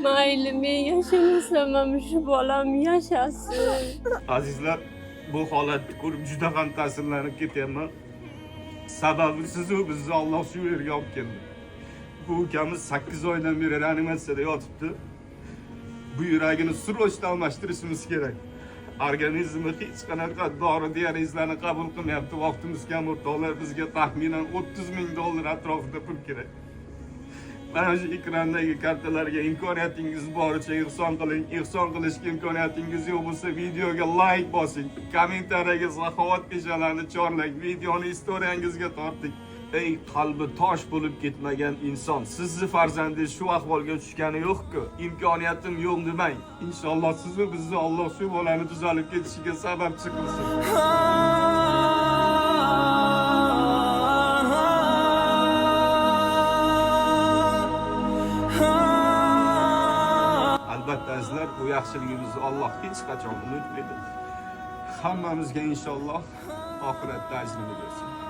Mayli men yashamasam ham shu bolam yashasin. Azizlar, bu holatni ko'rib juda ham ta'sirlanib ketyapman. Sababi siz-u bizni Alloh shu yerga olib keldi. Bu ukamiz 8 oydan beri reanimatsiyada yotibdi. Bu yuragini sirrochdan almashtirishimiz kerak. Organizmi hech qanaqa dori dializlarni qabul qilmayapti. Vaqtimiz kam o'rtoqlar, bizga taxminan 30 ming dollar atrofida pul kerak. Mana shu ekrandagi kartalarga imkoniyatingiz boricha ehson qiling. Ehson qilishga imkoniyatingiz yo'q bo'lsa videoga like bosing. Kommentariyaga saxovat peshalarini chorlang. Videoni istoriyangizga torting. Ey qalbi tosh bo'lib ketmagan inson, sizni farzandingiz shu ahvolga tushgani yo'q-ku. Imkoniyatim yo'q demang. Inshaalloh sizni bizni Alloh shu bolani tuzalib ketishiga sababchi qilsin. Albatta azizlar, bu yaxshiligimizni Alloh hech qachon unutmaydi. Hammamizga inshaalloh oxiratda ajrini bersin.